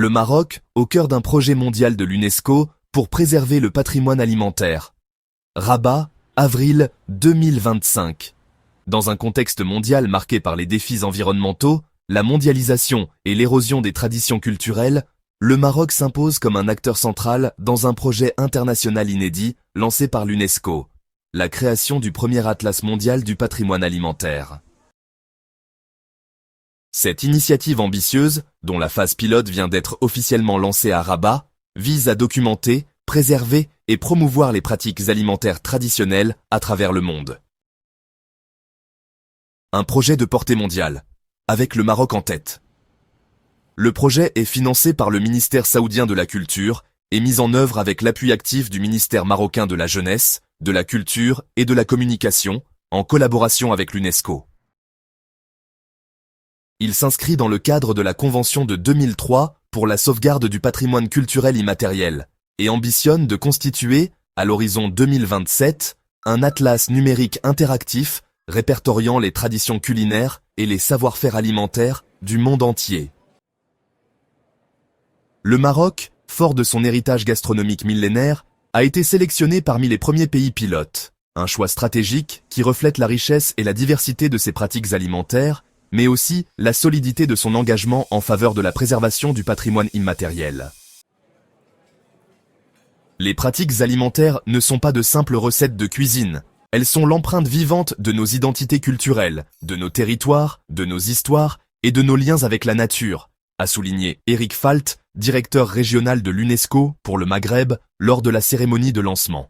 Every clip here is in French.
Le Maroc, au cœur d'un projet mondial de l'UNESCO pour préserver le patrimoine alimentaire. Rabat, avril 2025. Dans un contexte mondial marqué par les défis environnementaux, la mondialisation et l'érosion des traditions culturelles, le Maroc s'impose comme un acteur central dans un projet international inédit lancé par l'UNESCO, la création du premier atlas mondial du patrimoine alimentaire. Cette initiative ambitieuse, dont la phase pilote vient d'être officiellement lancée à Rabat, vise à documenter, préserver et promouvoir les pratiques alimentaires traditionnelles à travers le monde. Un projet de portée mondiale, avec le Maroc en tête. Le projet est financé par le ministère saoudien de la Culture et mis en œuvre avec l'appui actif du ministère marocain de la Jeunesse, de la Culture et de la Communication, en collaboration avec l'UNESCO. Il s'inscrit dans le cadre de la Convention de 2003 pour la sauvegarde du patrimoine culturel immatériel et ambitionne de constituer, à l'horizon 2027, un atlas numérique interactif répertoriant les traditions culinaires et les savoir-faire alimentaires du monde entier. Le Maroc, fort de son héritage gastronomique millénaire, a été sélectionné parmi les premiers pays pilotes, un choix stratégique qui reflète la richesse et la diversité de ses pratiques alimentaires, mais aussi la solidité de son engagement en faveur de la préservation du patrimoine immatériel. Les pratiques alimentaires ne sont pas de simples recettes de cuisine, elles sont l'empreinte vivante de nos identités culturelles, de nos territoires, de nos histoires et de nos liens avec la nature, a souligné Eric Falt, directeur régional de l'UNESCO pour le Maghreb, lors de la cérémonie de lancement.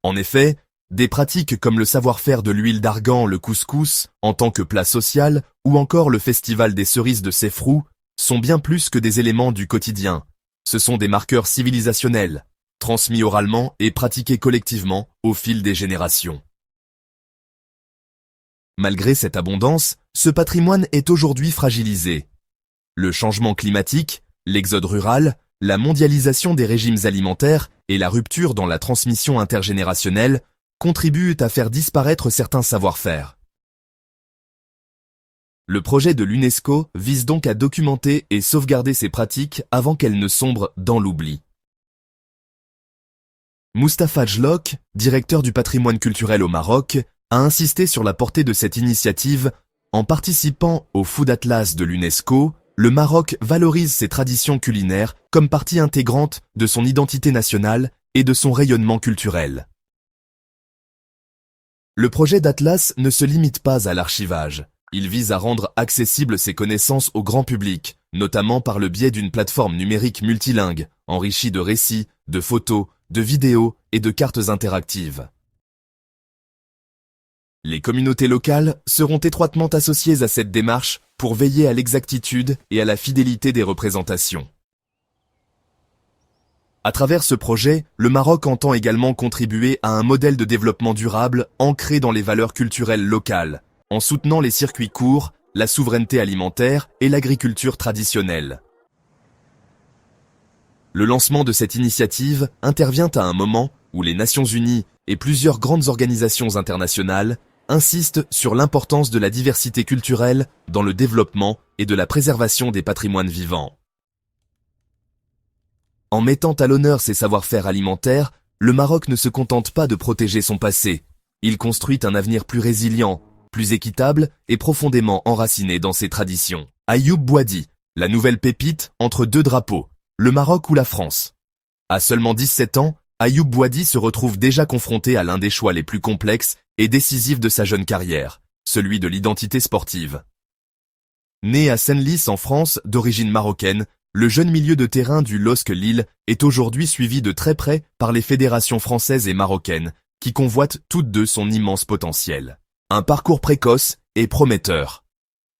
En effet, des pratiques comme le savoir-faire de l'huile d'argan, le couscous, en tant que plat social, ou encore le festival des cerises de Sefrou, sont bien plus que des éléments du quotidien. Ce sont des marqueurs civilisationnels, transmis oralement et pratiqués collectivement au fil des générations. Malgré cette abondance, ce patrimoine est aujourd'hui fragilisé. Le changement climatique, l'exode rural, la mondialisation des régimes alimentaires et la rupture dans la transmission intergénérationnelle contribuent à faire disparaître certains savoir-faire. Le projet de l'UNESCO vise donc à documenter et sauvegarder ces pratiques avant qu'elles ne sombrent dans l'oubli. Moustapha Djlok, directeur du patrimoine culturel au Maroc, a insisté sur la portée de cette initiative. En participant au Food Atlas de l'UNESCO, le Maroc valorise ses traditions culinaires comme partie intégrante de son identité nationale et de son rayonnement culturel. Le projet d'Atlas ne se limite pas à l'archivage. Il vise à rendre accessibles ces connaissances au grand public, notamment par le biais d'une plateforme numérique multilingue, enrichie de récits, de photos, de vidéos et de cartes interactives. Les communautés locales seront étroitement associées à cette démarche pour veiller à l'exactitude et à la fidélité des représentations. À travers ce projet, le Maroc entend également contribuer à un modèle de développement durable ancré dans les valeurs culturelles locales, en soutenant les circuits courts, la souveraineté alimentaire et l'agriculture traditionnelle. Le lancement de cette initiative intervient à un moment où les Nations Unies et plusieurs grandes organisations internationales insistent sur l'importance de la diversité culturelle dans le développement et de la préservation des patrimoines vivants. En mettant à l'honneur ses savoir-faire alimentaires, le Maroc ne se contente pas de protéger son passé. Il construit un avenir plus résilient, plus équitable et profondément enraciné dans ses traditions. Ayoub Boadi, la nouvelle pépite entre deux drapeaux, le Maroc ou la France. À seulement 17 ans, Ayoub Boadi se retrouve déjà confronté à l'un des choix les plus complexes et décisifs de sa jeune carrière, celui de l'identité sportive. Né à Senlis en France, d'origine marocaine, le jeune milieu de terrain du LOSC Lille est aujourd'hui suivi de très près par les fédérations françaises et marocaines, qui convoitent toutes deux son immense potentiel. Un parcours précoce et prometteur.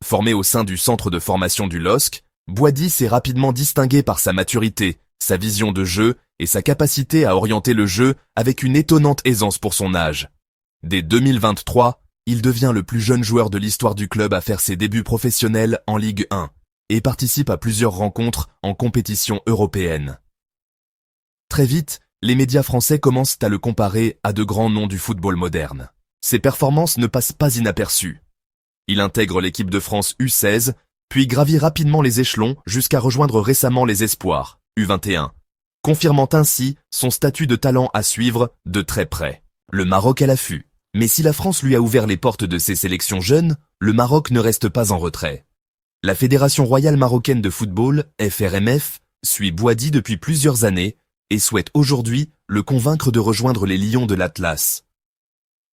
Formé au sein du centre de formation du LOSC, Boadi s'est rapidement distingué par sa maturité, sa vision de jeu et sa capacité à orienter le jeu avec une étonnante aisance pour son âge. Dès 2023, il devient le plus jeune joueur de l'histoire du club à faire ses débuts professionnels en Ligue 1 et participe à plusieurs rencontres en compétition européenne. Très vite, les médias français commencent à le comparer à de grands noms du football moderne. Ses performances ne passent pas inaperçues. Il intègre l'équipe de France U16, puis gravit rapidement les échelons jusqu'à rejoindre récemment les Espoirs, U21, confirmant ainsi son statut de talent à suivre de très près. Le Maroc à l'affût. Mais si la France lui a ouvert les portes de ses sélections jeunes, le Maroc ne reste pas en retrait. La Fédération royale marocaine de football, FRMF, suit Bouhaddi depuis plusieurs années et souhaite aujourd'hui le convaincre de rejoindre les Lions de l'Atlas.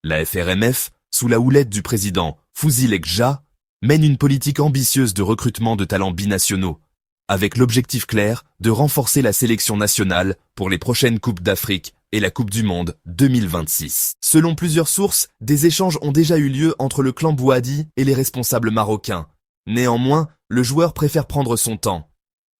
La FRMF, sous la houlette du président Fouzi Lekja, mène une politique ambitieuse de recrutement de talents binationaux, avec l'objectif clair de renforcer la sélection nationale pour les prochaines Coupes d'Afrique et la Coupe du Monde 2026. Selon plusieurs sources, des échanges ont déjà eu lieu entre le clan Bouhaddi et les responsables marocains. Néanmoins, le joueur préfère prendre son temps.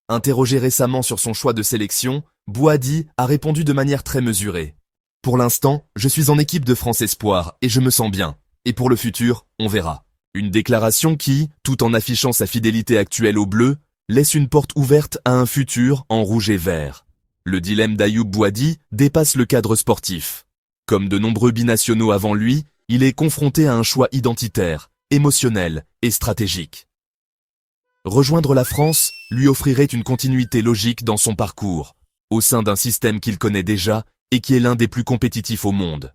Interrogé récemment sur son choix de sélection, Bouhaddi a répondu de manière très mesurée. « Pour l'instant, je suis en équipe de France Espoir et je me sens bien. Et pour le futur, on verra. » Une déclaration qui, tout en affichant sa fidélité actuelle au bleu, laisse une porte ouverte à un futur en rouge et vert. Le dilemme d'Ayoub Bouhaddi dépasse le cadre sportif. Comme de nombreux binationaux avant lui, il est confronté à un choix identitaire, émotionnel et stratégique. Rejoindre la France lui offrirait une continuité logique dans son parcours, au sein d'un système qu'il connaît déjà et qui est l'un des plus compétitifs au monde.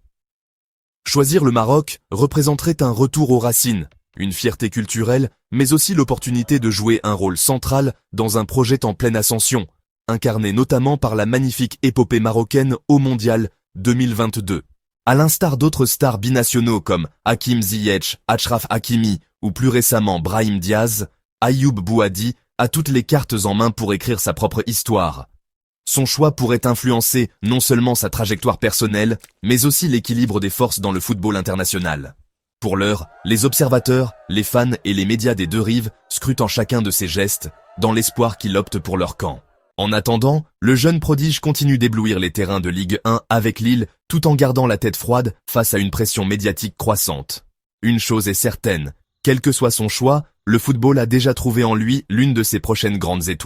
Choisir le Maroc représenterait un retour aux racines, une fierté culturelle, mais aussi l'opportunité de jouer un rôle central dans un projet en pleine ascension, incarné notamment par la magnifique épopée marocaine au Mondial 2022. À l'instar d'autres stars binationaux comme Hakim Ziyech, Achraf Hakimi ou plus récemment Brahim Diaz, Ayoub Bouhaddi a toutes les cartes en main pour écrire sa propre histoire. Son choix pourrait influencer non seulement sa trajectoire personnelle, mais aussi l'équilibre des forces dans le football international. Pour l'heure, les observateurs, les fans et les médias des deux rives scrutent chacun de ses gestes, dans l'espoir qu'il opte pour leur camp. En attendant, le jeune prodige continue d'éblouir les terrains de Ligue 1 avec Lille, tout en gardant la tête froide face à une pression médiatique croissante. Une chose est certaine, quel que soit son choix, le football a déjà trouvé en lui l'une de ses prochaines grandes étoiles.